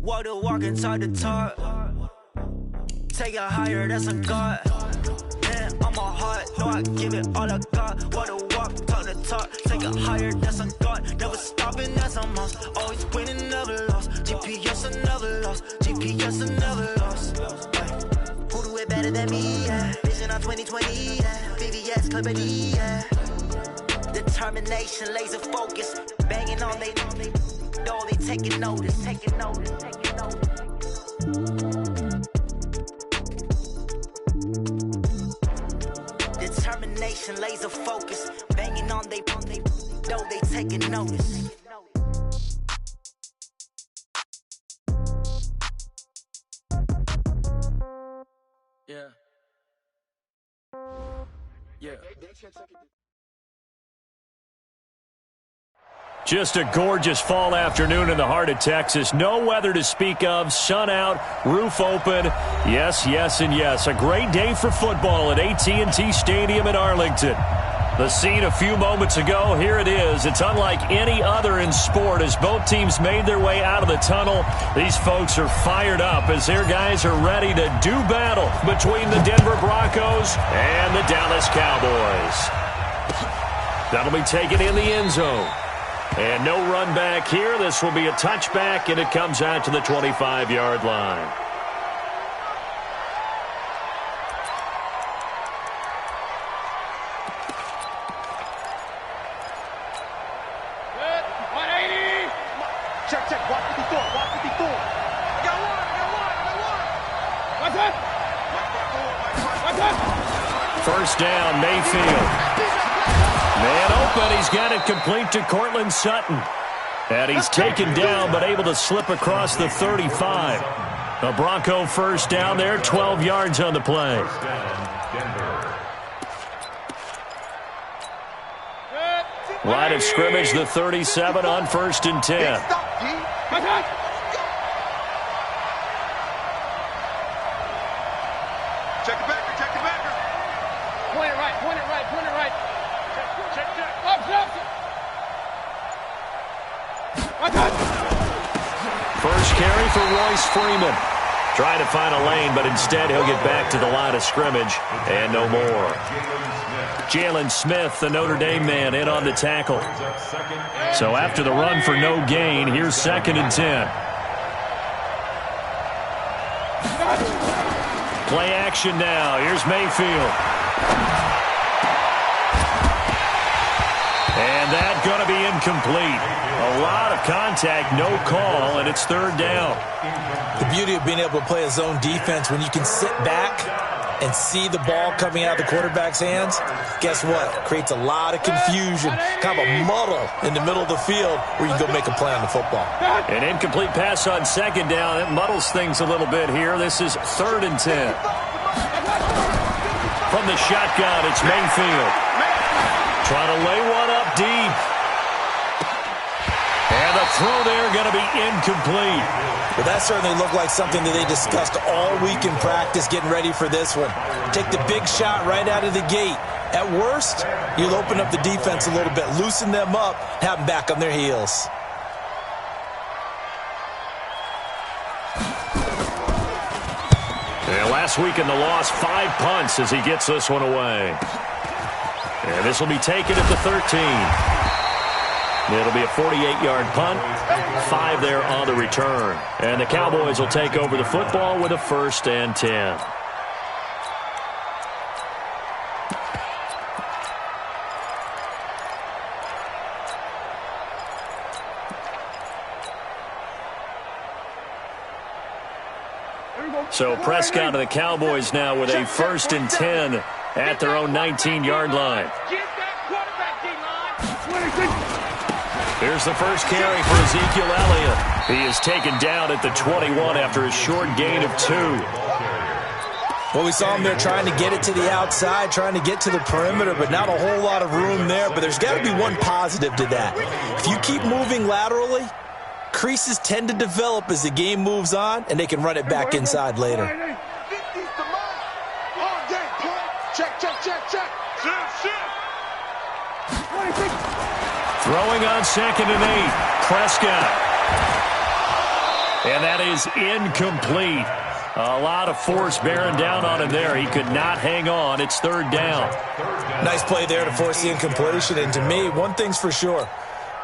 Walk the walk and talk the talk. Take it higher, that's a God. Man, on my heart, know I give it all I got. Walk the walk, talk the talk. Take it higher, that's a God. Never stopping, that's a must. Always winning, never lost. GPS, I never lost. GPS, I never lost. Who do it better than me? Yeah. Vision on 2020. Yeah. VVS, Clippity. Yeah. Determination, laser focus. Banging on they know they taking notice. Taking notice. Taking notice. Determination, laser focus. Banging on they know they taking notice. Yeah. Yeah. Just a gorgeous fall afternoon in the heart of Texas. No weather to speak of. Sun out, roof open. Yes, yes, and yes. A great day for football at AT&T Stadium in Arlington. The scene a few moments ago, here it is. It's unlike any other in sport as both teams made their way out of the tunnel. These folks are fired up as their guys are ready to do battle between the Denver Broncos and the Dallas Cowboys. That'll be taken in the end zone. And no run back here. This will be a touchback, and it comes out to the 25-yard line. Good. 180. Check. Watch 54. Watch 54. Got one. What's that? First down, Mayfield. Man open, he's got it complete to Cortland Sutton. And he's taken down, but able to slip across the 35. A Bronco first down there, 12 yards on the play. Line of scrimmage, the 37 on 1st and 10. Check the backer. Point it right. Check. First carry for Royce Freeman. Trying to find a lane, but instead he'll get back to the line of scrimmage and no more. Jalen Smith, the Notre Dame man, in on the tackle. So after the run for no gain, here's 2nd and 10. Play action now. Here's Mayfield. And that's going to be incomplete. A lot of contact, no call, and it's 3rd down. The beauty of being able to play a zone defense when you can sit back and see the ball coming out of the quarterback's hands, guess what? Creates a lot of confusion, kind of a muddle in the middle of the field where you can go make a play on the football. An incomplete pass on 2nd down. It muddles things a little bit here. This is 3rd and 10. From the shotgun, it's Mayfield. Trying to lay one up deep. And the throw there going to be incomplete. Well, that certainly looked like something that they discussed all week in practice getting ready for this one. Take the big shot right out of the gate. At worst, you'll open up the defense a little bit, loosen them up, have them back on their heels. And last week in the loss, 5 punts as he gets this one away. And this will be taken at the 13. It'll be a 48-yard punt, 5 there on the return. And the Cowboys will take over the football with a 1st and 10. So Prescott and the Cowboys now with a 1st and 10 at their own 19-yard line. Here's the first carry for Ezekiel Elliott. He is taken down at the 21 after a short gain of 2. Well, we saw him there trying to get it to the outside, trying to get to the perimeter, but not a whole lot of room there. But there's got to be one positive to that. If you keep moving laterally, creases tend to develop as the game moves on, and they can run it back inside later. Throwing on 2nd and 8. Prescott. And that is incomplete. A lot of force bearing down on him there. He could not hang on. It's third down. Nice play there to force the incompletion. And to me, one thing's for sure.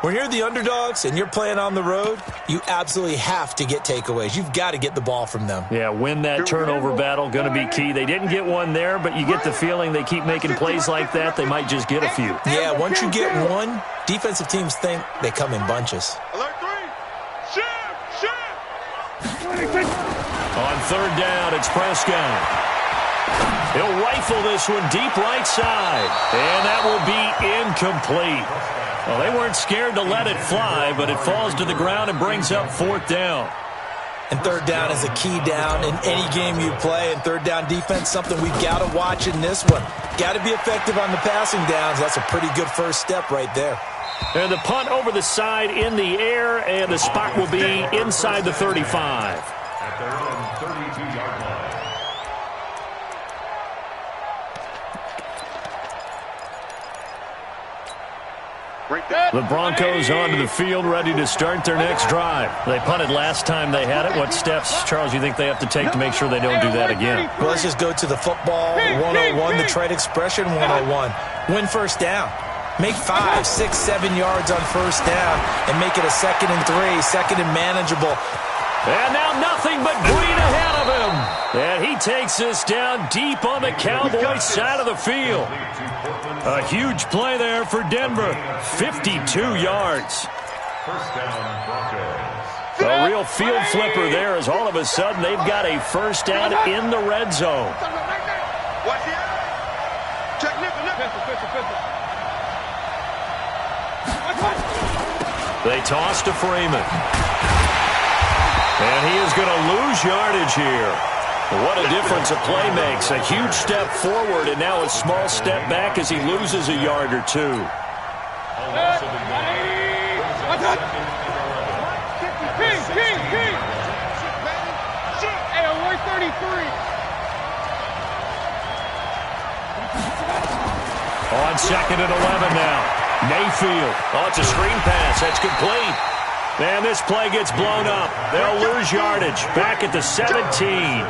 When you're the underdogs and you're playing on the road, you absolutely have to get takeaways. You've got to get the ball from them. Yeah, win that turnover battle, going to be key. They didn't get one there, but you get the feeling they keep making plays like that, they might just get a few. Yeah, once you get one, defensive teams think they come in bunches. Alert 3. Shift. On third down, it's Prescott. He'll rifle this one deep right side, and that will be incomplete. Well, they weren't scared to let it fly, but it falls to the ground and brings up fourth down. And third down is a key down in any game you play. And third down defense, something we've got to watch in this one. Got to be effective on the passing downs. That's a pretty good first step right there. And the punt over the side in the air, and the spot will be inside the 35. At their own 32-yard line. The Broncos onto the field, ready to start their next drive. They punted last time they had it. What steps, Charles, you think they have to take to make sure they don't do that again? Well, let's just go to the football 101, the trade expression 101. Win first down. Make 5, 6, 7 yards on first down and make it a 2nd and 3, second and manageable. And now nothing but green ahead of him. And he takes this down deep on the Cowboys side of the field. A huge play there for Denver. 52 yards. First down, Broncos. A real field flipper there as all of a sudden they've got a first down in the red zone. Watch the eye. Check nipple. They toss to Freeman. And he is going to lose yardage here. What a difference a play makes. A huge step forward and now a small step back as he loses a yard or two. King. Hey, alert 33. On 2nd and 11 now. Mayfield. Oh, it's a screen pass. That's complete. And this play gets blown up. They'll lose yardage. Back at the 17.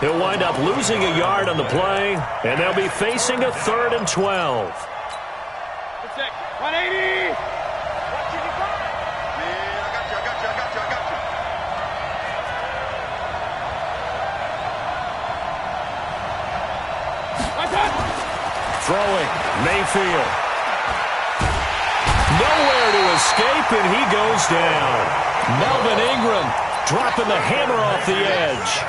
He'll wind up losing a yard on the play, and they'll be facing a 3rd and 12. 180. Throwing. Mayfield. Nowhere to escape, and he goes down. Melvin Ingram dropping the hammer off the edge.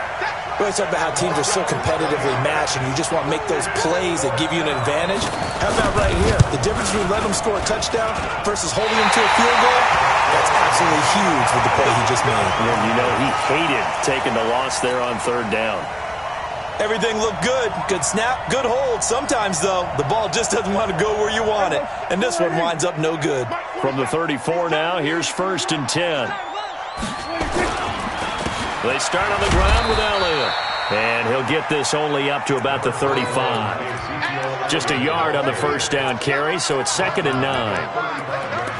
We always talk about how teams are so competitively matched, and you just want to make those plays that give you an advantage. How about right here? The difference between letting them score a touchdown versus holding them to a field goal, that's absolutely huge with the play he just made. And you know he hated taking the loss there on 3rd down. Everything looked good. Good snap, good hold. Sometimes, though, the ball just doesn't want to go where you want it. And this one winds up no good. From the 34 now, here's 1st and 10. They start on the ground with Elliott. And he'll get this only up to about the 35. Just a yard on the first down carry, so it's 2nd and 9.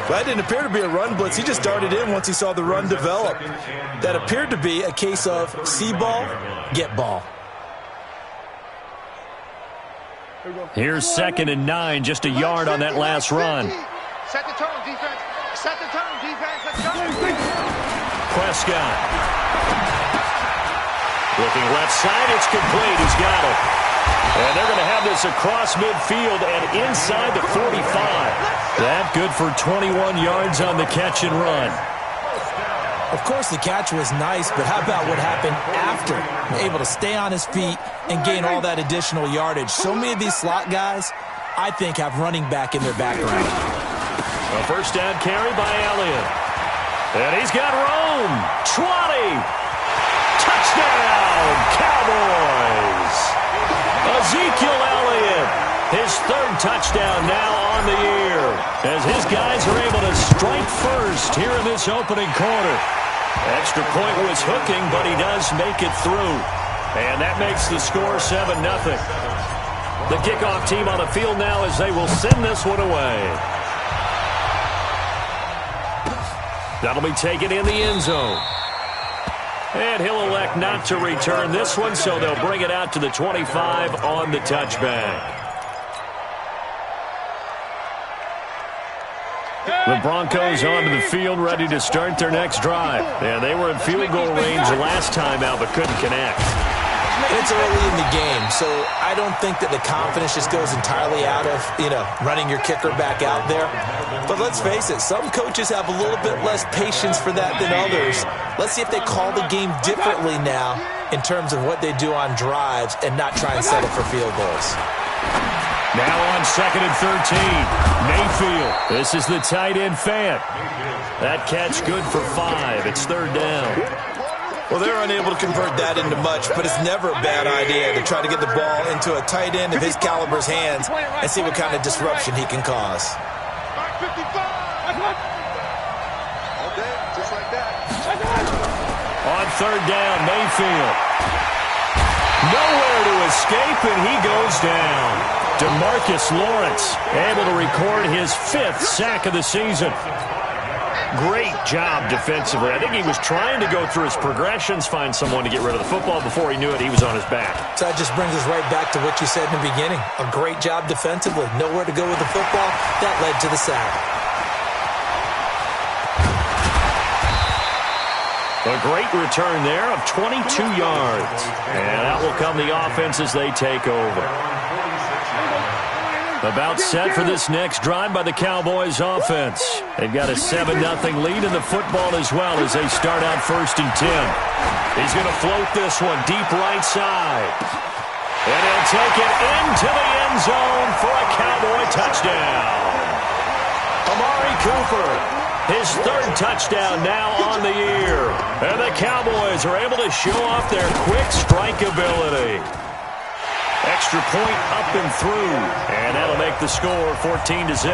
That didn't appear to be a run blitz. He just darted in once he saw the run develop. That appeared to be a case of see ball, get ball. Here's 2nd and 9, just a yard on that last run. Set the tone, defense. Set the tone, defense. Let's go. Prescott. Looking left side, it's complete. He's got it. And they're going to have this across midfield and inside the 45. That good for 21 yards on the catch and run. Of course, the catch was nice, but how about what happened after? Able to stay on his feet and gain all that additional yardage. So many of these slot guys, I think, have running back in their background. A first down carry by Elliott. And he's got Rome. 20. Touchdown, Cowboys. Ezekiel Elliott. His 3rd touchdown now on the year. As his guys are able to strike first here in this opening quarter. Extra point was hooking, but he does make it through. And that makes the score 7-0. The kickoff team on the field now as they will send this one away. That'll be taken in the end zone. And he'll elect not to return this one, so they'll bring it out to the 25 on the touchback. The Broncos onto the field, ready to start their next drive. And they were in field goal range last time out, but couldn't connect. It's early in the game, so I don't think that the confidence just goes entirely out of, running your kicker back out there. But let's face it, some coaches have a little bit less patience for that than others. Let's see if they call the game differently now in terms of what they do on drives and not try and settle for field goals. Now on 2nd and 13, Mayfield. This is the tight end fan. That catch good for 5. It's 3rd down. Well, they're unable to convert that into much, but it's never a bad idea to try to get the ball into a tight end of his caliber's hands and see what kind of disruption he can cause. On 3rd down, Mayfield. Nowhere to escape, and he goes down. DeMarcus Lawrence able to record his 5th sack of the season. Great job defensively. I think he was trying to go through his progressions, find someone to get rid of the football. Before he knew it, he was on his back. So that just brings us right back to what you said in the beginning. A great job defensively. Nowhere to go with the football. That led to the sack. A great return there of 22 yards. And out will come the offense as they take over. About set for this next drive by the Cowboys offense. They've got a 7-0 lead in the football as well as they start out 1st and 10. He's going to float this one deep right side. And he'll take it into the end zone for a Cowboy touchdown. Amari Cooper, his 3rd touchdown now on the year. And the Cowboys are able to show off their quick strike ability. Extra point up and through, and that'll make the score 14-0.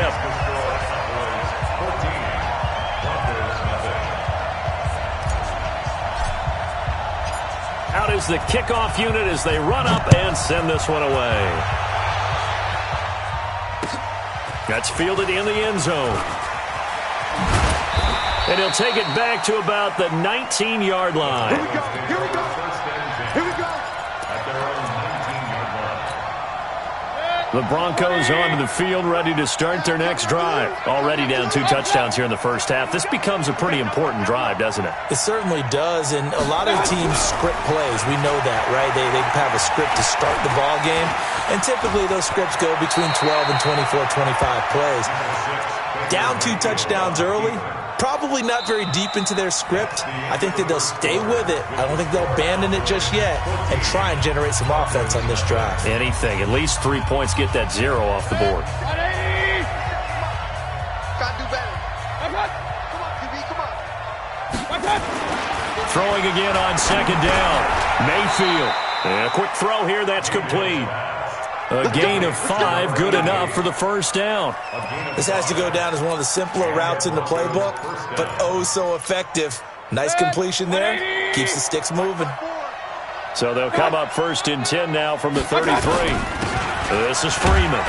Out is the kickoff unit as they run up and send this one away. That's fielded in the end zone. And he'll take it back to about the 19-yard line. Here we go. Here we go. Here we go. The Broncos onto the field, ready to start their next drive. Already down 2 touchdowns here in the first half. This becomes a pretty important drive, doesn't it? It certainly does, and a lot of teams script plays. We know that, right? They have a script to start the ball game, and typically those scripts go between 12 and 24, 25 plays. Down 2 touchdowns early, probably not very deep into their script. I think that they'll stay with it. I don't think they'll abandon it just yet and try and generate some offense on this drive. Anything. At least 3 points, get that 0 off the board. Gotta do better. Come on, QB, come on. Throwing again on 2nd down. Mayfield. And a quick throw here. That's complete. A gain of 5, good enough for the 1st down. This has to go down as one of the simpler routes in the playbook, but oh so effective. Nice completion there. Keeps the sticks moving. So they'll come up 1st and 10 now from the 33. This is Freeman.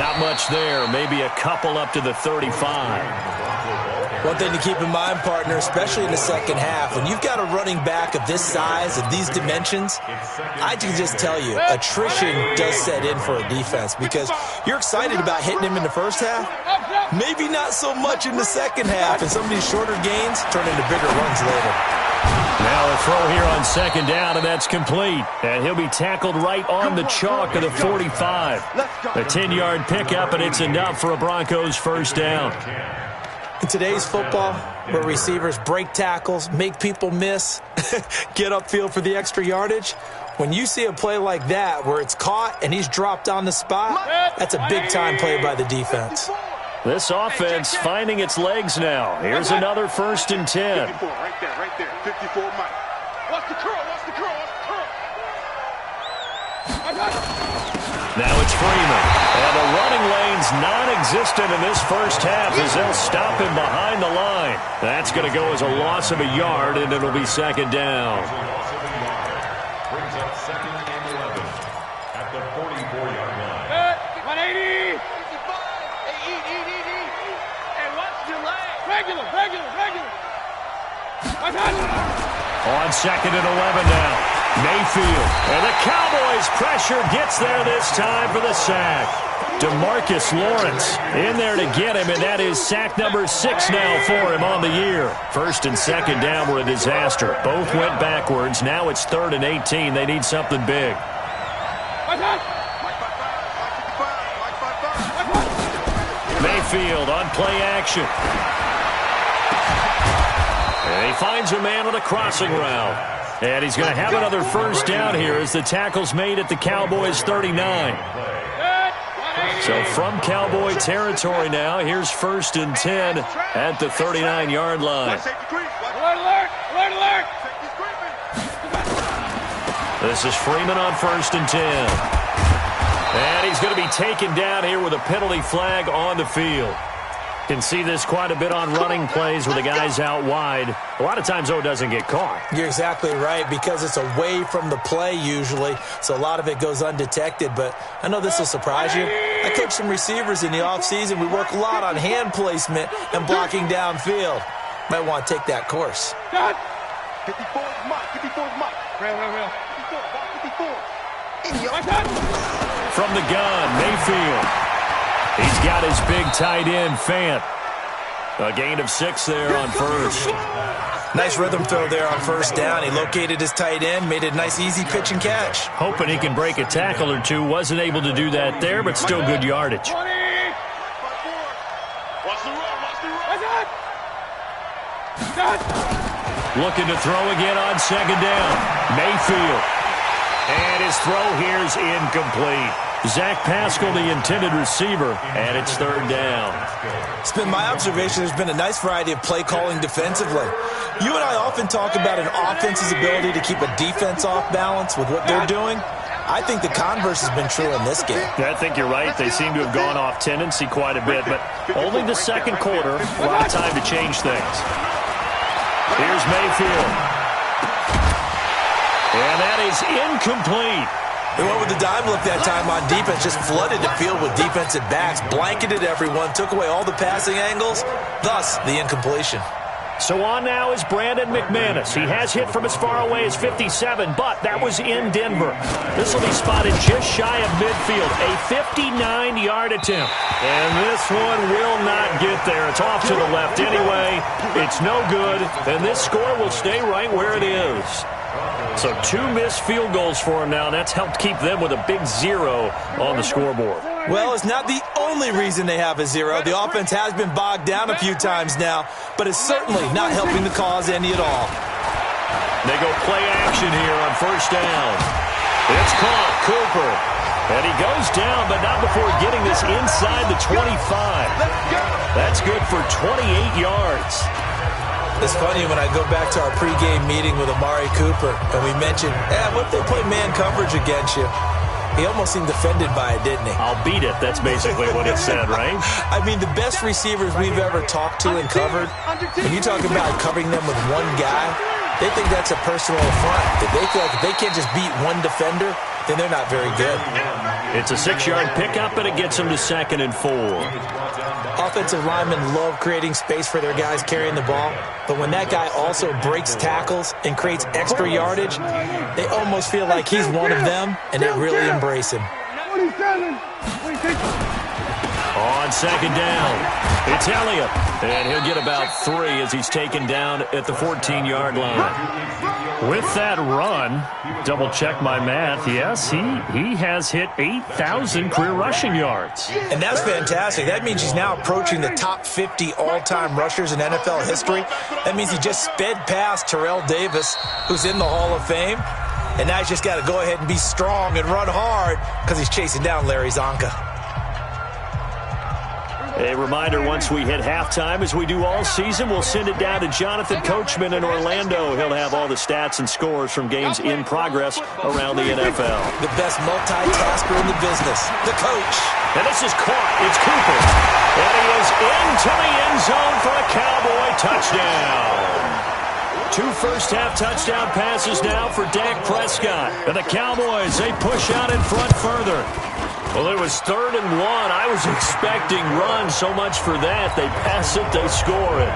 Not much there. Maybe a couple up to the 35. One thing to keep in mind, partner, especially in the second half, when you've got a running back of this size, of these dimensions, I can just tell you, attrition does set in for a defense because you're excited about hitting him in the first half, maybe not so much in the second half, and some of these shorter gains turn into bigger runs later. Now a throw here on 2nd down, and that's complete. And he'll be tackled right on the chalk of the 45. A 10-yard pickup, and it's enough for a Broncos 1st down. In today's football, where receivers break tackles, make people miss, get upfield for the extra yardage, when you see a play like that where it's caught and he's dropped on the spot, that's a big-time play by the defense. This offense finding its legs now. Here's another 1st and 10. 54, right there. 54, Mike. Watch the curl, watch the curl, watch the curl. Now it's Freeman. And the running lane's non-existent in this first half as they'll stop him behind the line. That's going to go as a loss of a yard, and it'll be 2nd down. Brings up 2nd and 11 at the 44-yard line. 180. 55. Hey, eat. Hey, watch your leg. Regular. On 2nd and 11 now. Mayfield. And the Cowboys' pressure gets there this time for the sack. DeMarcus Lawrence in there to get him, and that is sack number 6 now for him on the year. 1st and 2nd down were a disaster. Both went backwards. Now it's 3rd and 18. They need something big. Mayfield on play action. And he finds a man on a crossing route. And he's going to have another first down here as the tackle's made at the Cowboys' 39. So from Cowboy territory now, here's 1st and 10 at the 39-yard line. This is Freeman on 1st and 10. And he's going to be taken down here with a penalty flag on the field. Can see this quite a bit on running plays with the guys out wide. A lot of times, though, it doesn't get caught. You're exactly right, because it's away from the play usually, so a lot of it goes undetected. But I know this will surprise you. I coach some receivers in the offseason. We work a lot on hand placement and blocking downfield. Might want to take that course. 54 is Mike. 54 is Mike. Real. 54. From the gun, Mayfield. He's got his big tight end, Fant. A gain of 6 there on 1st. Nice rhythm throw there on 1st down. He located his tight end, made it a nice easy pitch and catch. Hoping he can break a tackle or two. Wasn't able to do that there, but still good yardage. Looking to throw again on 2nd down. Mayfield. And his throw here's incomplete. Zach Pascal, the intended receiver, and it's 3rd down. It's been my observation there's been a nice variety of play calling defensively. You and I often talk about an offense's ability to keep a defense off balance with what they're doing. I think the converse has been true in this game. I think you're right. They seem to have gone off tendency quite a bit, but only the 2nd quarter. A lot of time to change things. Here's Mayfield. And that is incomplete. They went with the dime look that time on defense, just flooded the field with defensive backs, blanketed everyone, took away all the passing angles, thus the incompletion. So on now is Brandon McManus. He has hit from as far away as 57, but that was in Denver. This will be spotted just shy of midfield, a 59-yard attempt. And this one will not get there. It's off to the left anyway. It's no good, and this score will stay right where it is. So 2 missed field goals for him now, and that's helped keep them with a big 0 on the scoreboard. Well, it's not the only reason they have a 0. The offense has been bogged down a few times now, but it's certainly not helping the cause any at all. They go play action here on 1st down. It's caught, Cooper. And he goes down, but not before getting this inside the 25. That's good for 28 yards. It's funny when I go back to our pregame meeting with Amari Cooper, and we mentioned, what if they play man coverage against you? He almost seemed offended by it, didn't he? I'll beat it. That's basically what it said, right? I mean, the best receivers we've ever talked to and covered, when you talk about covering them with one guy, they think that's a personal affront. If they feel like if they can't just beat one defender, then they're not very good. It's a 6-yard pickup, and it gets them to 2nd and 4. Offensive linemen love creating space for their guys carrying the ball, but when that guy also breaks tackles and creates extra yardage, they almost feel like he's one of them, and they really embrace him. On 2nd down, it's Elliott, and he'll get about 3 as he's taken down at the 14-yard line. With that run, double-check my math, yes, he has hit 8,000 career rushing yards. And that's fantastic. That means he's now approaching the top 50 all-time rushers in NFL history. That means he just sped past Terrell Davis, who's in the Hall of Fame. And now he's just got to go ahead and be strong and run hard because he's chasing down Larry Zonka. A reminder, once we hit halftime, as we do all season, we'll send it down to Jonathan Coachman in Orlando. He'll have all the stats and scores from games in progress around the NFL. The best multitasker in the business, the coach. And this is caught. It's Cooper. And he is into the end zone for a Cowboy touchdown. 2 first-half touchdown passes now for Dak Prescott. And the Cowboys, they push out in front further. Well, it was 3rd and 1. I was expecting run, so much for that. They pass it, they score it.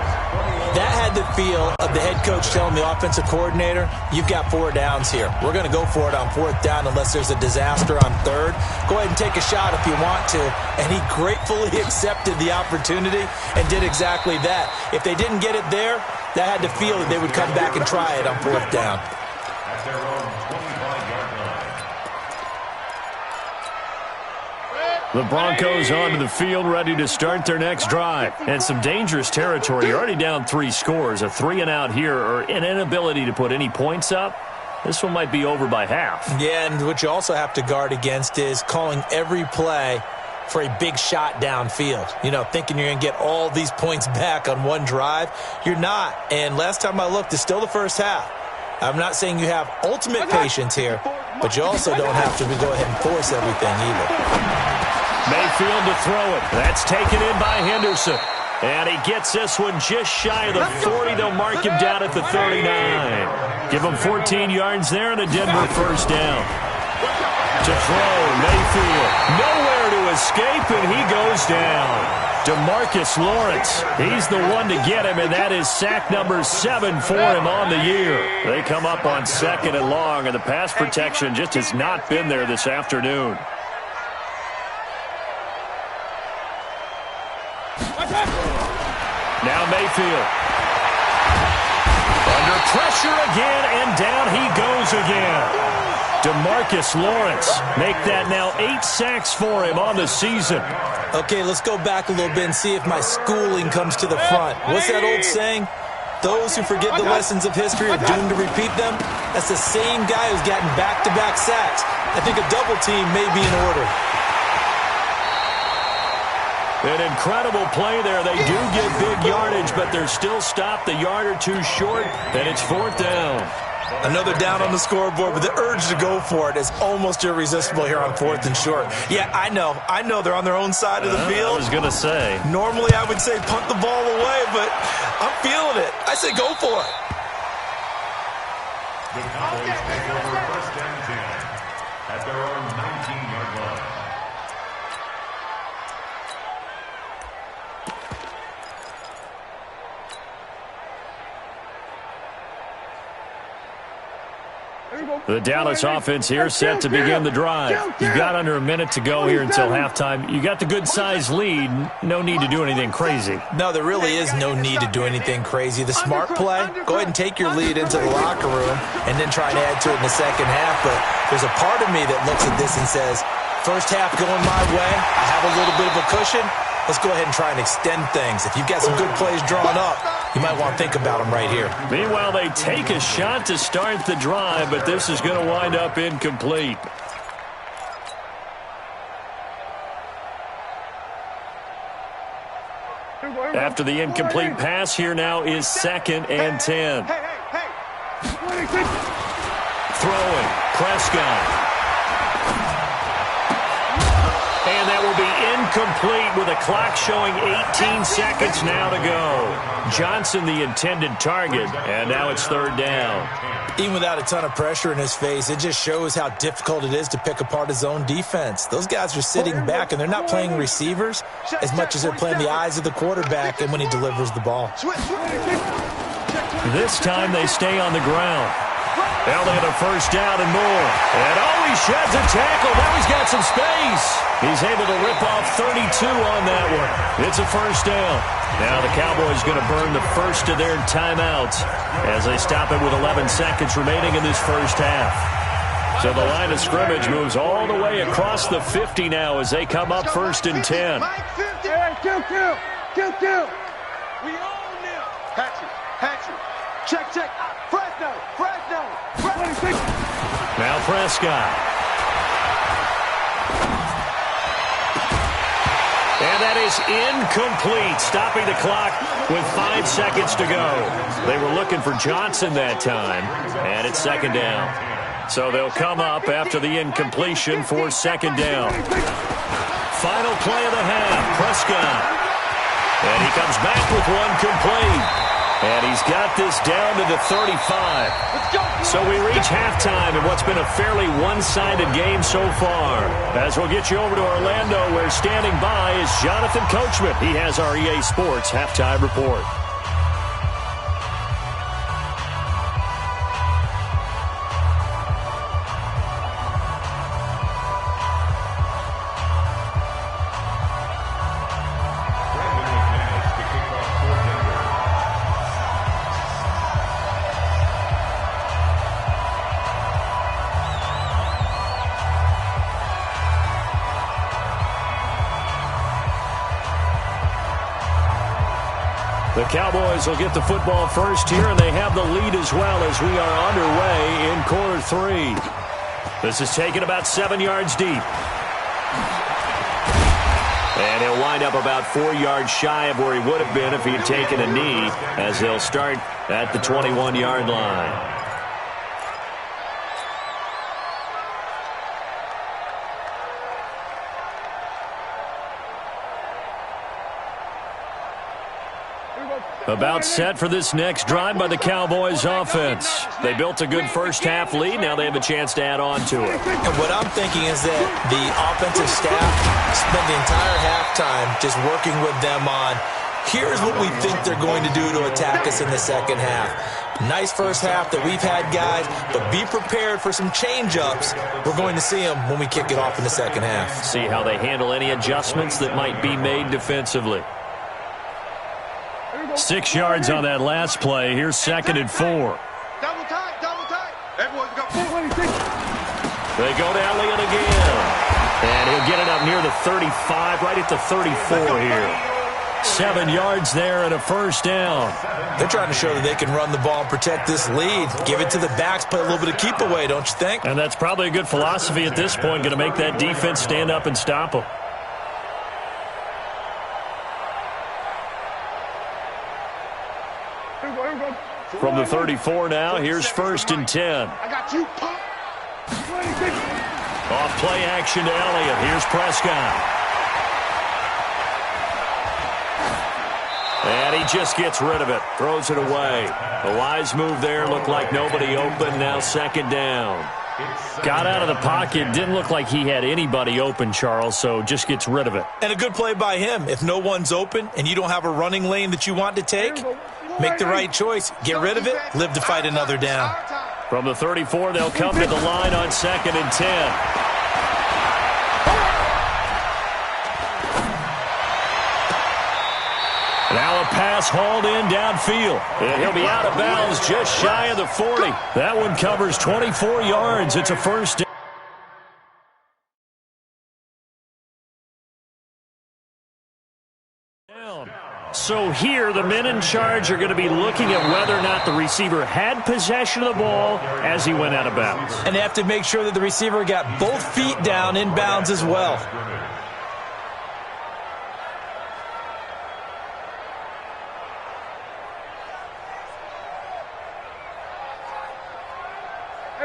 That had the feel of the head coach telling the offensive coordinator, you've got 4 downs here. We're going to go for it on 4th down unless there's a disaster on 3rd. Go ahead and take a shot if you want to. And he gratefully accepted the opportunity and did exactly that. If they didn't get it there, that had the feel that they would come back and try it on 4th down. At their own 25-yard line. The Broncos onto the field, ready to start their next drive. And some dangerous territory. You're already down 3 scores. A 3-and-out here, or an inability to put any points up. This one might be over by half. Yeah, and what you also have to guard against is calling every play for a big shot downfield. You know, thinking you're going to get all these points back on one drive. You're not. And last time I looked, it's still the first half. I'm not saying you have ultimate patience here, but you also don't have to go ahead and force everything either. Mayfield to throw it. That's taken in by Henderson. And he gets this one just shy of the 40. They'll mark him down at the 39. Give him 14 yards there and a Denver first down. To throw, Mayfield. Nowhere to escape, and he goes down. DeMarcus Lawrence, he's the one to get him, and that is sack number 7 for him on the year. They come up on 2nd and long, and the pass protection just has not been there this afternoon. Now Mayfield. Under pressure again, and down he goes again. DeMarcus Lawrence make that now 8 sacks for him on the season. Okay, let's go back a little bit and see if my schooling comes to the front. What's that old saying? Those who forget the lessons of history are doomed to repeat them. That's the same guy who's gotten back-to-back sacks. I think a double team may be in order. An incredible play there. They do get big yardage, but they're still stopped a yard or 2 short, and it's 4th down. Another down on the scoreboard, but the urge to go for it is almost irresistible here on 4th and short. Yeah, I know they're on their own side of the field. I was going to say. Normally I would say punt the ball away, but I'm feeling it. I say go for it. The Cowboys take over 1st and 10 at their own 19-yard line. The Dallas offense here set to begin the drive. You've got under a minute to go here until halftime. You got the good-sized lead. No need to do anything crazy. No, there really is no need to do anything crazy. The smart play, go ahead and take your lead into the locker room and then try and add to it in the second half. But there's a part of me that looks at this and says, first half going my way, I have a little bit of a cushion. Let's go ahead and try and extend things. If you've got some good plays drawn up, you might want to think about them right here. Meanwhile, they take a shot to start the drive, but this is going to wind up incomplete. After the incomplete pass, here now is 2nd and 10. Throwing, Prescott. And that will be incomplete with a clock showing 18 seconds now to go. Johnson the intended target, and now it's 3rd down. Even without a ton of pressure in his face, it just shows how difficult it is to pick apart his own defense. Those guys are sitting back, and they're not playing receivers as much as they're playing the eyes of the quarterback and when he delivers the ball. This time they stay on the ground. They'll get a first down and more. And he sheds a tackle. Now he's got some space. He's able to rip off 32 on that one. It's a first down. Now the Cowboys going to burn the first of their timeouts as they stop it with 11 seconds remaining in this first half. So the line of scrimmage moves all the way across the 50 now as they come up 1st and 10. Kill. We own them. Hatcher. Check. Fresno. Now Prescott. And that is incomplete, stopping the clock with 5 seconds to go. They were looking for Johnson that time, and it's 2nd down. So they'll come up after the incompletion for 2nd down. Final play of the half, Prescott. And he comes back with one complete. And he's got this down to the 35. So we reach halftime in what's been a fairly one-sided game so far. As we'll get you over to Orlando, where standing by is Jonathan Coachman. He has our EA Sports halftime report. Cowboys will get the football first here, and they have the lead as well as we are underway in quarter 3. This is taken about 7 yards deep. And he'll wind up about 4 yards shy of where he would have been if he had taken a knee, as they'll start at the 21-yard line. About set for this next drive by the Cowboys offense. They built a good first-half lead. Now they have a chance to add on to it. And what I'm thinking is that the offensive staff spent the entire halftime just working with them on, here's what we think they're going to do to attack us in the second half. Nice first half that we've had, guys, but be prepared for some change-ups. We're going to see them when we kick it off in the second half. See how they handle any adjustments that might be made defensively. 6 yards on that last play. Here's 2nd and 4. Double time. Everyone's got 426. They go to Elliott again. And he'll get it up near the 35, right at the 34 here. 7 yards there and a first down. They're trying to show that they can run the ball and protect this lead. Give it to the backs, play a little bit of keep away, don't you think? And that's probably a good philosophy at this point, going to make that defense stand up and stop them. From the 34 now, here's 1st and 10. I got you, pop. Off play action to Elliott. Here's Prescott. And he just gets rid of it. Throws it away. A wise move there. Looked like nobody open. Now 2nd down. Got out of the pocket. Didn't look like he had anybody open, Charles, so just gets rid of it. And a good play by him. If no one's open and you don't have a running lane that you want to take, make the right choice. Get rid of it. Live to fight another down. From the 34, they'll come to the line on 2nd and 10. Now a pass hauled in downfield. And he'll be out of bounds just shy of the 40. That one covers 24 yards. It's a first down. So here, the men in charge are going to be looking at whether or not the receiver had possession of the ball as he went out of bounds. And they have to make sure that the receiver got both feet down in bounds as well.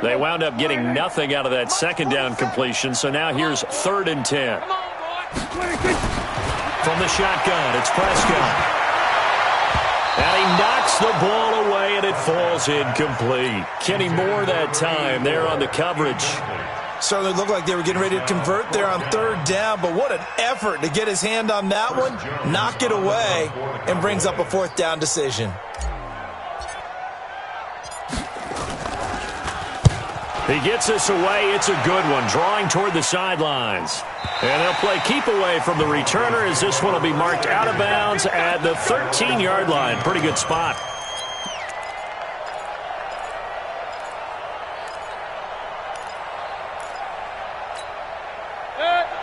They wound up getting nothing out of that 2nd down completion, so now here's 3rd and 10. From the shotgun, it's Prescott. And he knocks the ball away, and it falls incomplete. Kenny Moore that time there on the coverage. Certainly looked like they were getting ready to convert there on 3rd down, but what an effort to get his hand on that one, knock it away, and brings up a 4th down decision. He gets this away. It's a good one, drawing toward the sidelines. And they'll play keep away from the returner as this one will be marked out of bounds at the 13-yard line. Pretty good spot.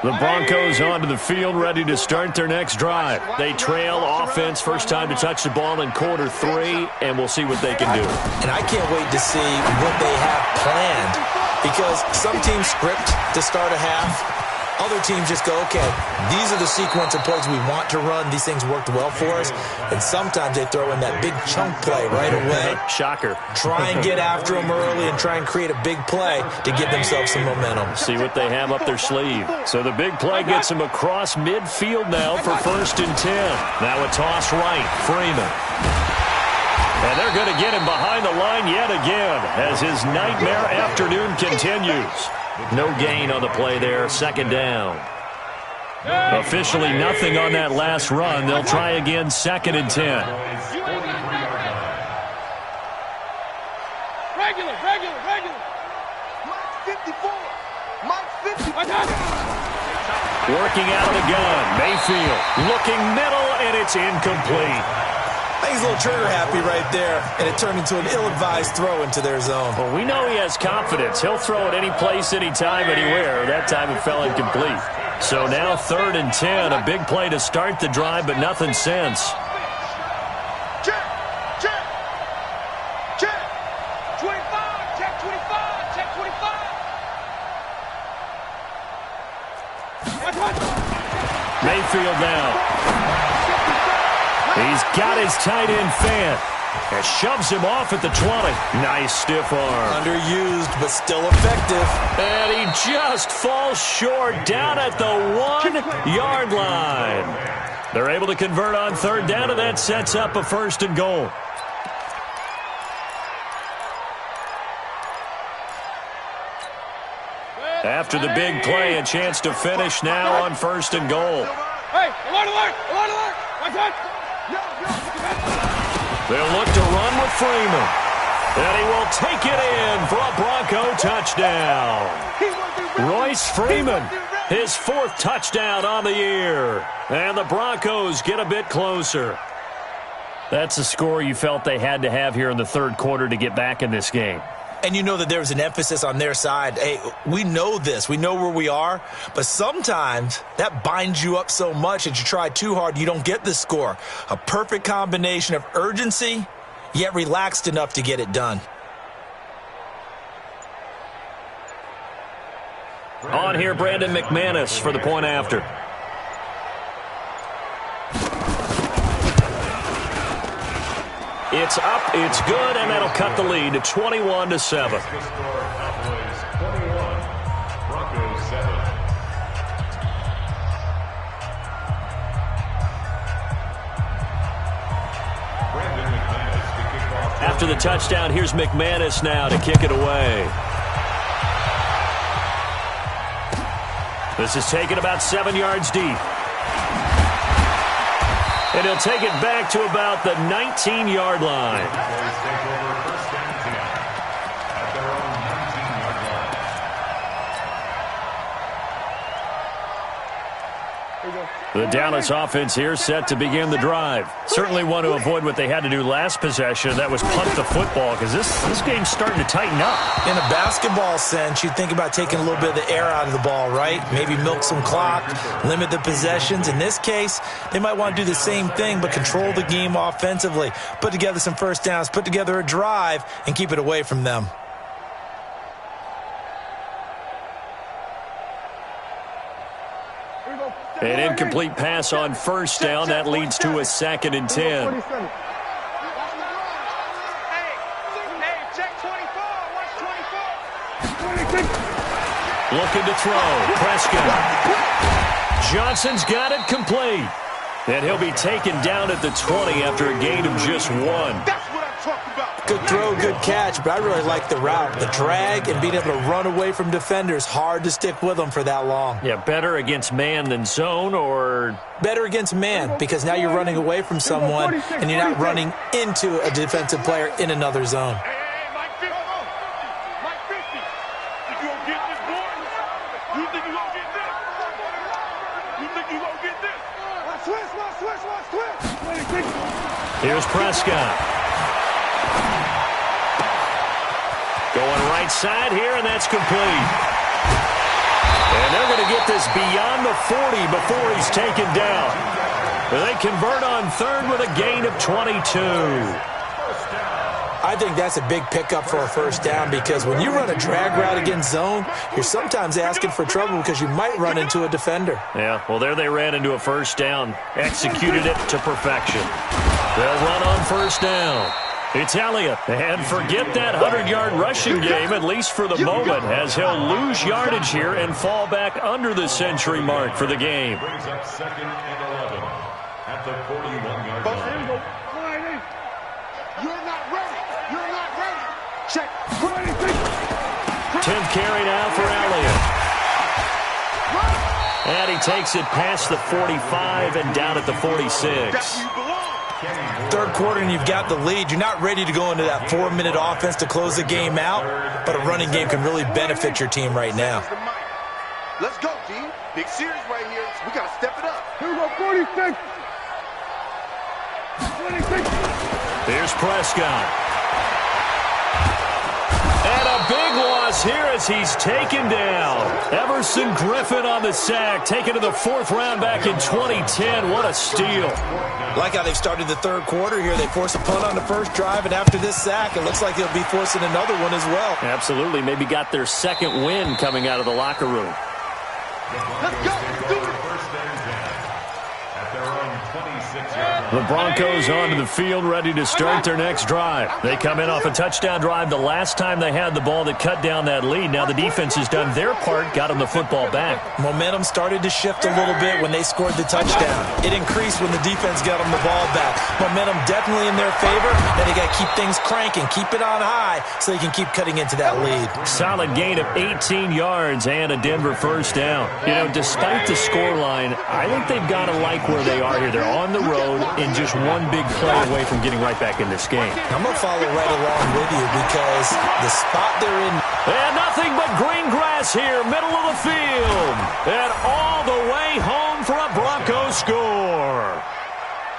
The Broncos onto the field, ready to start their next drive. They trail offense, first time to touch the ball in quarter 3, and we'll see what they can do. And I can't wait to see what they have planned, because some teams script to start a half. Other teams just go, okay, these are the sequence of plays we want to run. These things worked well for us. And sometimes they throw in that big chunk play right away. Shocker. Try and get after them early and try and create a big play to give themselves some momentum. See what they have up their sleeve. So the big play gets them across midfield now for 1st and 10. Now a toss right, Freeman. And they're going to get him behind the line yet again as his nightmare afternoon continues. No gain on the play there, 2nd down. Officially nothing on that last run. They'll try again, 2nd and 10. Regular. Mike 54. Working out of the gun. Mayfield looking middle, and it's incomplete. I think he's a little trigger happy right there, and it turned into an ill-advised throw into their zone. Well, we know he has confidence. He'll throw it any place, anytime, anywhere. That time it fell incomplete. So now 3rd and 10, a big play to start the drive, but nothing since. Mayfield now. He's got his tight end fan. And shoves him off at the 20. Nice stiff arm. Underused, but still effective. And he just falls short down at the 1-yard line. They're able to convert on third down, and that sets up a 1st and goal. After the big play, a chance to finish now on 1st and goal. Hey, alert, alert, alert, alert. Watch out. They'll look to run with Freeman. And he will take it in for a Bronco touchdown. Royce Freeman, his 4th touchdown on the year. And the Broncos get a bit closer. That's a score you felt they had to have here in the 3rd quarter to get back in this game. And you know that there was an emphasis on their side. Hey, we know this. We know where we are. But sometimes that binds you up so much that you try too hard, you don't get the score. A perfect combination of urgency, yet relaxed enough to get it done. On here, Brandon McManus for the point after. It's up, it's good, and that'll cut the lead to 21-7. After the touchdown, here's McManus now to kick it away. This is taken about 7 yards deep. And he'll take it back to about the 19-yard line. The Dallas offense here set to begin the drive. Certainly want to avoid what they had to do last possession. That was punt the football, because this game's starting to tighten up. In a basketball sense, you think about taking a little bit of the air out of the ball, right? Maybe milk some clock, limit the possessions. In this case, they might want to do the same thing, but control the game offensively. Put together some first downs, put together a drive, and keep it away from them. An incomplete pass on first down. That leads to a 2nd and 10. Hey, check 24. Watch 24. Looking to throw. Prescott. Johnson's got it complete. And he'll be taken down at the 20 after a gain of just 1. That's what I'm talking about. Good throw, good catch, but I really like the route. The drag and being able to run away from defenders, hard to stick with them for that long. Yeah, better against man than zone, or better against man, because now you're running away from someone and you're not running into a defensive player in another zone. Hey, Mike 50. Mike 50. Think you gonna get this, boy? You think you gonna get this? You think you gonna get this? Switch. here's Prescott. Going right side here, and that's complete. And they're going to get this beyond the 40 before he's taken down. They convert on third with a gain of 22. I think that's a big pickup for a first down, because when you run a drag route against zone, you're sometimes asking for trouble because you might run into a defender. Yeah, well, there they ran into a first down. Executed it to perfection. They'll run on first down. It's Elliott. And forget that 100-yard rushing game, at least for the moment, as he'll lose yardage here and fall back under the century mark for the game. Brings up 2nd and 11 at the 41-yard line. You're not ready. You're not ready. Check. 10th carry now for Elliott. And he takes it past the 45 and down at the 46. Third quarter and you've got the lead. You're not ready to go into that 4-minute offense to close the game out, but a running game can really benefit your team right now. Let's go, G. Big series right here. We got to step it up. Here we go, 46. 26. Here's Prescott. And a big loss here as he's taken down. Everson Griffin on the sack, taken to the 4th round back in 2010. What a steal. Like how they've started the third quarter here. They force a punt on the first drive, and after this sack, it looks like they'll be forcing another one as well. Absolutely. Maybe got their second win coming out of the locker room. Let's go. Do it. The Broncos onto the field, ready to start their next drive. They come in off a touchdown drive the last time they had the ball that cut down that lead. Now the defense has done their part, got them the football back. Momentum started to shift a little bit when they scored the touchdown. It increased when the defense got them the ball back. Momentum definitely in their favor. Now they got to keep things cranking, keep it on high so they can keep cutting into that lead. Solid gain of 18 yards and a Denver first down. You know, despite the scoreline, I think they've got to like where they are here. They're on the road and just one big play away from getting right back in this game. I'm going to follow right along with you because the spot they're in. And nothing but green grass here, middle of the field. And all the way home for a Broncos score.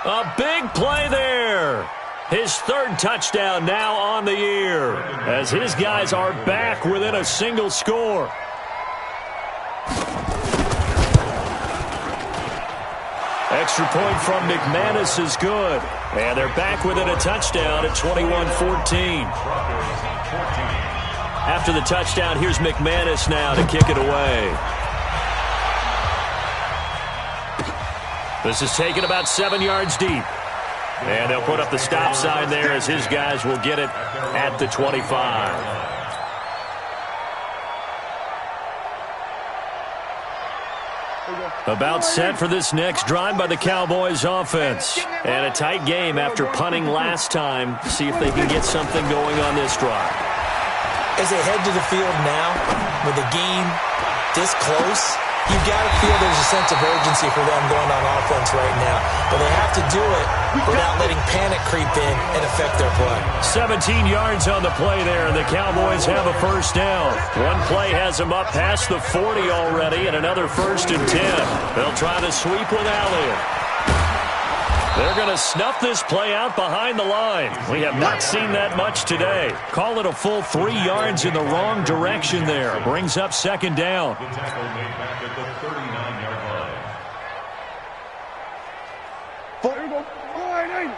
A big play there. His third touchdown now on the year as his guys are back within a single score. Extra point from McManus is good. And they're back within a touchdown at 21-14. After the touchdown, here's McManus now to kick it away. This is taken about 7 yards deep. And they'll put up the stop sign there as his guys will get it at the 25. About set for this next drive by the Cowboys offense. And a tight game after punting last time. See if they can get something going on this drive. As they head to the field now, with the game this close, you've got to feel there's a sense of urgency for them going on offense right now. But they have to do it without letting panic creep in and affect their play. 17 yards on the play there, and the Cowboys have a first down. One play has them up past the 40 already, and another 1st and 10. They'll try to sweep with Elliott. They're going to snuff this play out behind the line. We have not seen that much today. Call it a full 3 yards in the wrong direction there. Brings up second down. The tackle made back at the 39-yard line. Here we go. All right, 80.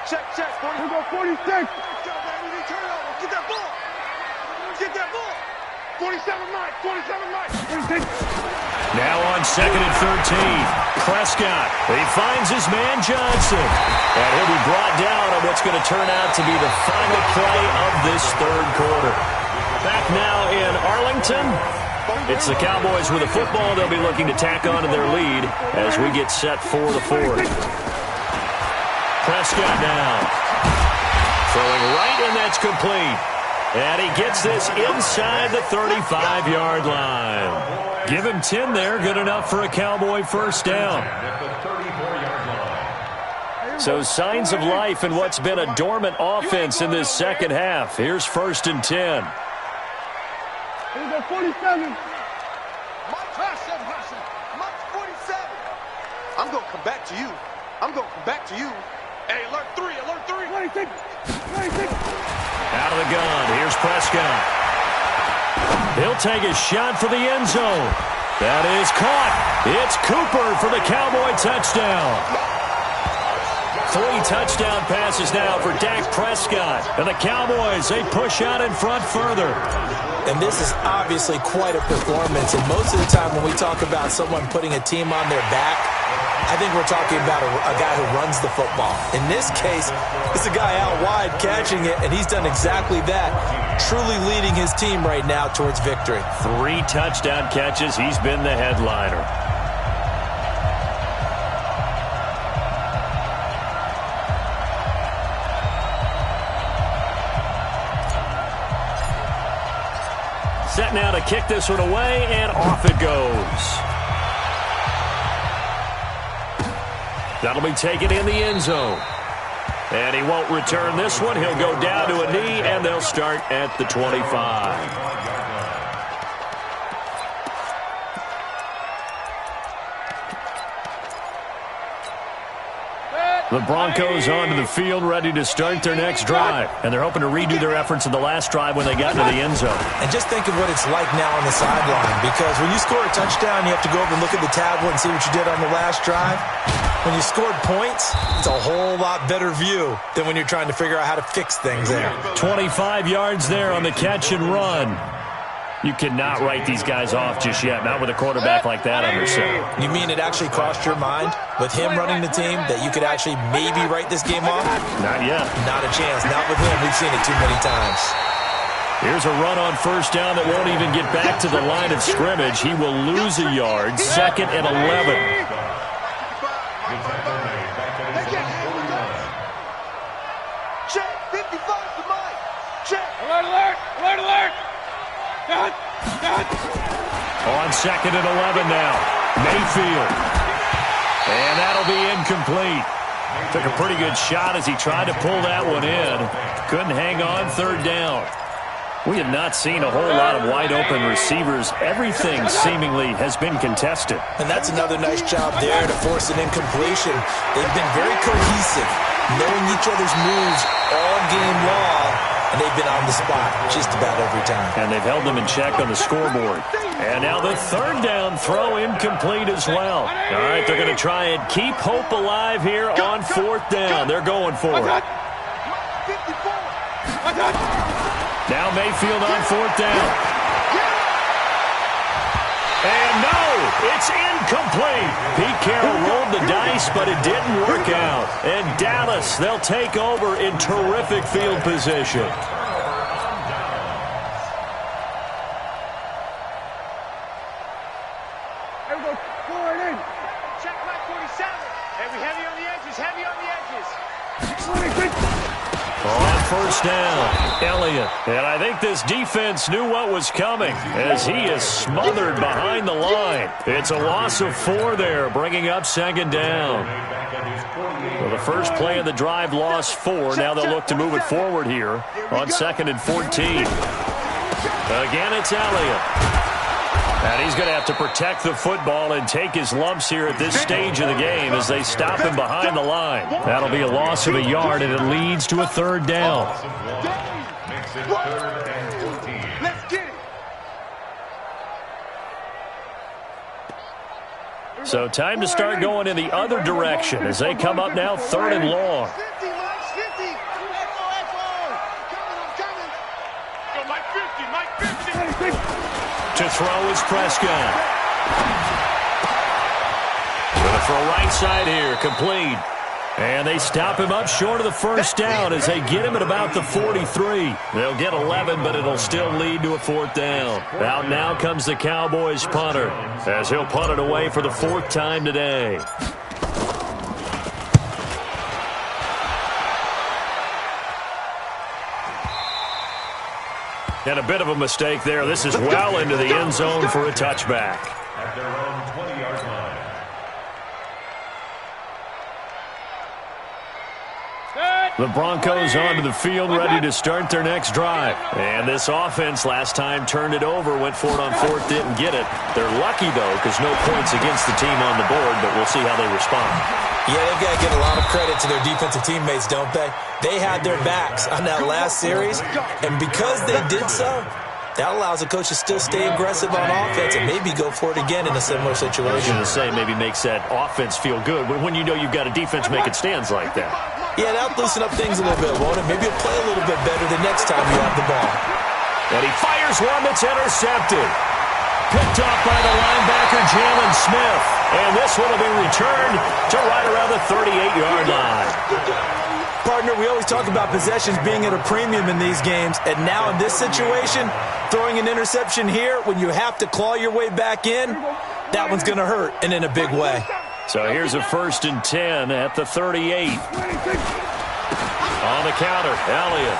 Check. Here we go, 46. Get that ball. Get that ball. 27 Mike. 26. Now on 2nd and 13. Prescott. He finds his man Johnson. And he'll be brought down on what's going to turn out to be the final play of this third quarter. Back now in Arlington. It's the Cowboys with the football. They'll be looking to tack on to their lead as we get set for the fourth. Prescott now. Throwing right, and that's complete. And he gets this inside the 35-yard line. Give him 10 there. Good enough for a Cowboy first down. So signs of life in what's been a dormant offense in this second half. Here's 1st and 10. Here we go, 47. Mike 47. I'm going to come back to you. Hey, alert 3. 26. Out of the gun. Here's Prescott. He'll take a shot for the end zone. That is caught. It's Cooper for the Cowboy touchdown. 3 touchdown passes now for Dak Prescott. And the Cowboys, they push out in front further. And this is obviously quite a performance. And most of the time when we talk about someone putting a team on their back, I think we're talking about a guy who runs the football. In this case, it's a guy out wide catching it, and he's done exactly that, truly leading his team right now towards victory. 3 touchdown catches. He's been the headliner. Set now to kick this one away, and off it goes. That'll be taken in the end zone. And he won't return this one. He'll go down to a knee, and they'll start at the 25. The Broncos onto the field, ready to start their next drive. And they're hoping to redo their efforts in the last drive when they got into the end zone. And just think of what it's like now on the sideline. Because when you score a touchdown, you have to go over and look at the tablet and see what you did on the last drive. When you scored points, it's a whole lot better view than when you're trying to figure out how to fix things there. 25 yards there on the catch and run. You cannot write these guys off just yet, not with a quarterback like that under center. You mean it actually crossed your mind with him running the team that you could actually maybe write this game off? Not yet. Not a chance. Not with him. We've seen it too many times. Here's a run on first down that won't even get back to the line of scrimmage. He will lose a yard. 2nd and 11. Check, 55 to Mike. Check. Alert, alert, alert. On 2nd and 11 now. Mayfield. And that'll be incomplete. Took a pretty good shot as he tried to pull that one in. Couldn't hang on 3rd down. We have not seen a whole lot of wide-open receivers. Everything seemingly has been contested. And that's another nice job there to force an incompletion. They've been very cohesive, knowing each other's moves all game long, and they've been on the spot just about every time. And they've held them in check on the scoreboard. And now the 3rd down throw incomplete as well. All right, they're going to try and keep hope alive here on 4th down. They're going for it. Now Mayfield on 4th down. And no, it's incomplete. Pete Carroll rolled the dice, but it didn't work out. And Dallas, they'll take over in terrific field position. Check back 47. Heavy on the edges, heavy on the edges. On first down, Elliott. And I think this defense knew what was coming as he is smothered behind the line. It's a loss of 4 there, bringing up 2nd down. Well, the first play of the drive lost 4. Now they'll look to move it forward here on 2nd and 14. Again, it's Elliott. And he's going to have to protect the football and take his lumps here at this stage of the game as they stop him behind the line. That'll be a loss of a yard, and it leads to a 3rd down. Let's get it. So time to start going in the other direction as they come up now 3rd and long. 50, Mike, 50. Go, Mike, 50, Mike, 50. To throw is Prescott. Going to throw right side here, complete. And they stop him up short of the first down as they get him at about the 43. They'll get 11, but it'll still lead to a 4th down. Out now comes the Cowboys punter as he'll punt it away for the 4th time today. And a bit of a mistake there. This is well into the end zone for a touchback. At their own 20-yard line. The Broncos onto the field, ready to start their next drive. And this offense last time turned it over, went for it on 4th, didn't get it. They're lucky, though, because no points against the team on the board, but we'll see how they respond. Yeah, they've got to give a lot of credit to their defensive teammates, don't they? They had their backs on that last series, and because they did so, that allows the coach to still stay aggressive on offense and maybe go for it again in a similar I was situation. going to say maybe makes that offense feel good when you know you've got a defense making stands like that. Yeah, that'll loosen up things a little bit, won't it? Maybe it'll play a little bit better the next time you have the ball. And he fires one that's intercepted. Picked off by the linebacker, Jalen Smith. And this one will be returned to right around the 38-yard line. Partner, we always talk about possessions being at a premium in these games, and now in this situation, throwing an interception here when you have to claw your way back in, that one's going to hurt, and in a big way. So here's a 1st and 10 at the 38. On the counter, Elliott.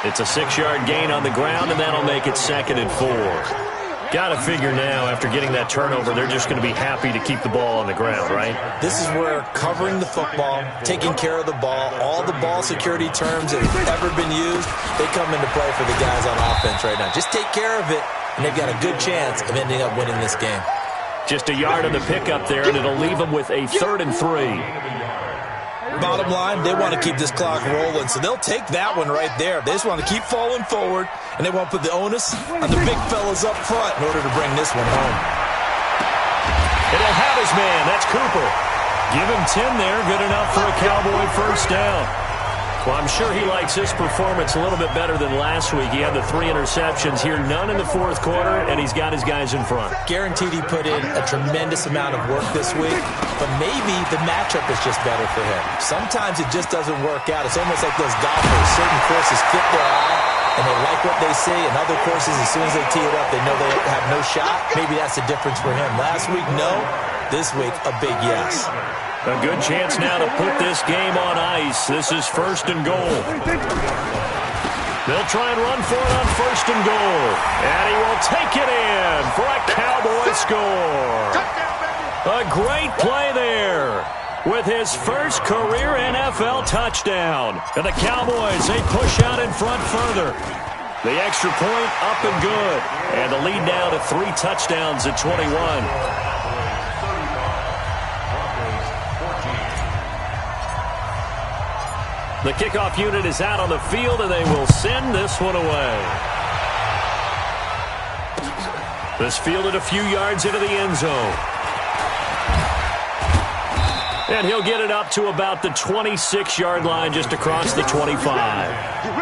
It's a 6-yard gain on the ground, and that'll make it 2nd and 4. Got to figure now, after getting that turnover, they're just going to be happy to keep the ball on the ground, right? This is where covering the football, taking care of the ball, all the ball security terms that have ever been used, they come into play for the guys on offense right now. Just take care of it, and they've got a good chance of ending up winning this game. Just a yard on the pickup there, and it'll leave them with a 3rd and 3. Bottom line, they want to keep this clock rolling, so they'll take that one right there. They just want to keep falling forward, and they want to put the onus on the big fellas up front in order to bring this one home. And he'll have his man. That's Cooper. Give him 10 there. Good enough for a Cowboy 1st down. Well, I'm sure he likes his performance a little bit better than last week. He had the 3 interceptions here, none in the fourth quarter, and he's got his guys in front. Guaranteed he put in a tremendous amount of work this week, but maybe the matchup is just better for him. Sometimes it just doesn't work out. It's almost like those golfers. Certain courses fit their eye, and they like what they see, and other courses, as soon as they tee it up, they know they have no shot. Maybe that's the difference for him. Last week, no. This week, a big yes. A good chance now to put this game on ice. This is 1st and goal. They'll try and run for it on 1st and goal. And he will take it in for a Cowboy score. A great play there with his first career NFL touchdown. And the Cowboys, they push out in front further. The extra point up and good. And the lead now to 3 touchdowns at 21. The kickoff unit is out on the field, and they will send this one away. This fielded a few yards into the end zone. And he'll get it up to about the 26-yard line, just across the 25.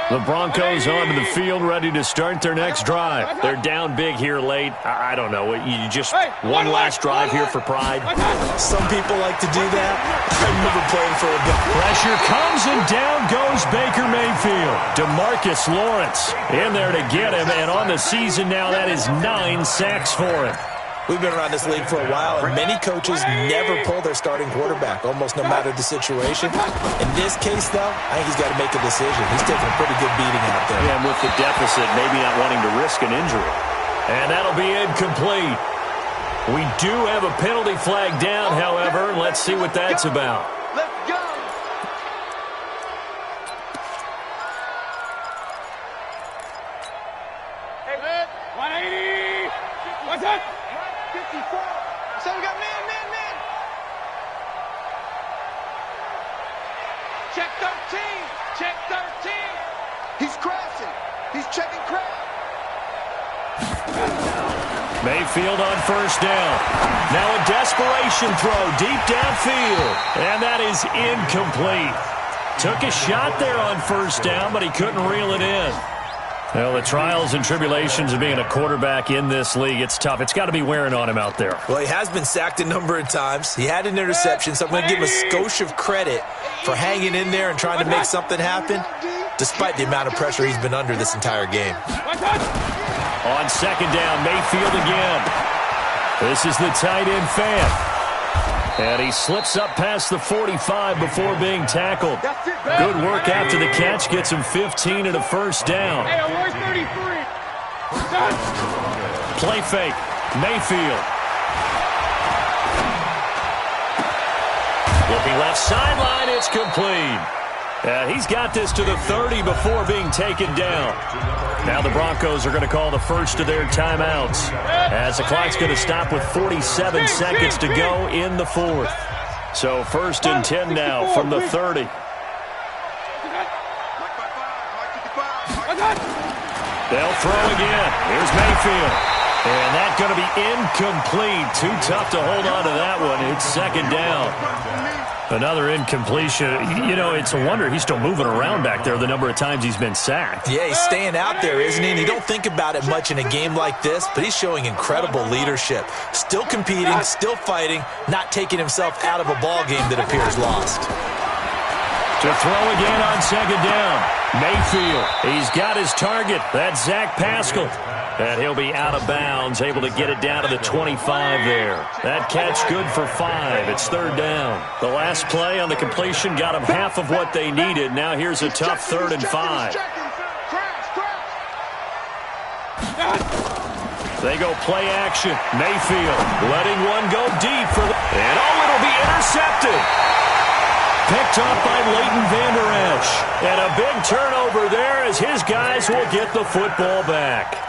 The Broncos onto the field, ready to start their next drive. They're down big here late. I don't know. You just one last drive here for pride. Some people like to do that. I remember playing for a guy. Pressure comes, and down goes Baker Mayfield. DeMarcus Lawrence in there to get him, and on the season now, that is 9 sacks for him. We've been around this league for a while, and many coaches never pull their starting quarterback, almost no matter the situation. In this case, though, I think he's got to make a decision. He's taking a pretty good beating out there. Yeah, and with the deficit, maybe not wanting to risk an injury. And that'll be incomplete. We do have a penalty flag down, however. Let's see what that's about. Let's go. Hey, 180. What's that? 54. So we got man. Check 13. Check 13. He's crashing. He's checking crash. Mayfield on 1st down. Now a desperation throw deep downfield. And that is incomplete. Took a shot there on 1st down, but he couldn't reel it in. Well, the trials and tribulations of being a quarterback in this league, it's tough. It's got to be wearing on him out there. Well, he has been sacked a number of times. He had an interception, so I'm going to give him a skosh of credit for hanging in there and trying to make something happen, despite the amount of pressure he's been under this entire game. On 2nd down, Mayfield again. This is the tight end fan. And he slips up past the 45 before being tackled. Good work after the catch. Gets him 15 and a 1st down. Play fake. Mayfield. Looking left sideline. It's complete. He's got this to the 30 before being taken down. Now the Broncos are going to call the first of their timeouts, as the clock's going to stop with 47 seconds to go in the 4th. So 1st and 10 now from the 30. They'll throw again. Here's Mayfield. And that's going to be incomplete. Too tough to hold on to that one. It's 2nd down. Another incompletion. You know, it's a wonder he's still moving around back there the number of times he's been sacked. Yeah, he's staying out there, isn't he? And you don't think about it much in a game like this, but he's showing incredible leadership. Still competing, still fighting, not taking himself out of a ball game that appears lost. To throw again on 2nd down. Mayfield, he's got his target. That's Zach Pascal. And he'll be out of bounds, able to get it down to the 25 there. That catch good for 5. It's 3rd down. The last play on the completion got them half of what they needed. Now here's a tough 3rd and 5. They go play action. Mayfield letting one go deep for and it'll be intercepted. Picked up by Leighton Vander Esch. And a big turnover there as his guys will get the football back.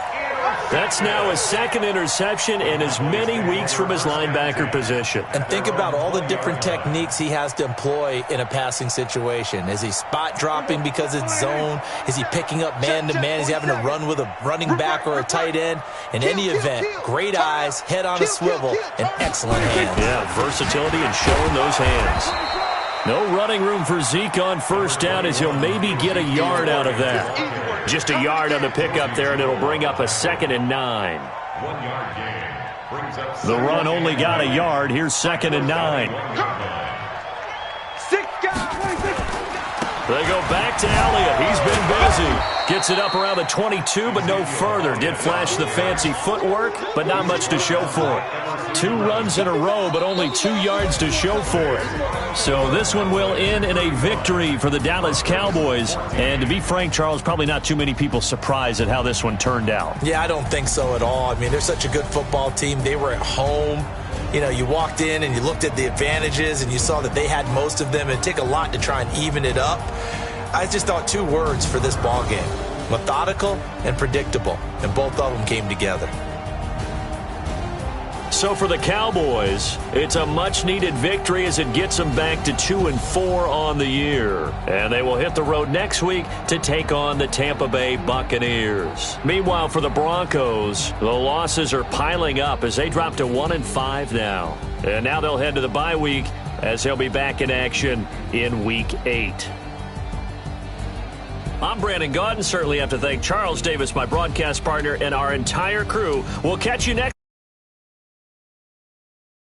That's now his second interception in as many weeks from his linebacker position. And think about all the different techniques he has to employ in a passing situation. Is he spot dropping because it's zone? Is he picking up man-to-man? Is he having to run with a running back or a tight end? In any event, great eyes, head on a swivel, and excellent hands. Yeah, versatility and showing those hands. No running room for Zeke on first down as he'll maybe get a yard out of that. Just a yard on the pickup there, and it'll bring up a 2nd and 9. 1 yard gain. Brings up The run only got a yard. Here's 2nd and 9. They go back to Elliott. He's been busy. Gets it up around the 22, but no further. Did flash the fancy footwork, but not much to show for it. 2 runs in a row, but only 2 yards to show for it. So this one will end in a victory for the Dallas Cowboys. And to be frank, Charles, probably not too many people surprised at how this one turned out. Yeah, I don't think so at all. I mean, they're such a good football team. They were at home. You know, you walked in and you looked at the advantages and you saw that they had most of them. It'd take a lot to try and even it up. I just thought 2 words for this ball game: methodical and predictable, and both of them came together. So for the Cowboys, it's a much-needed victory as it gets them back to 2-4 on the year. And they will hit the road next week to take on the Tampa Bay Buccaneers. Meanwhile, for the Broncos, the losses are piling up as they drop to 1-5 now. And now they'll head to the bye week as they'll be back in action in Week 8. I'm Brandon Gaudin. Certainly have to thank Charles Davis, my broadcast partner, and our entire crew. We'll catch you next.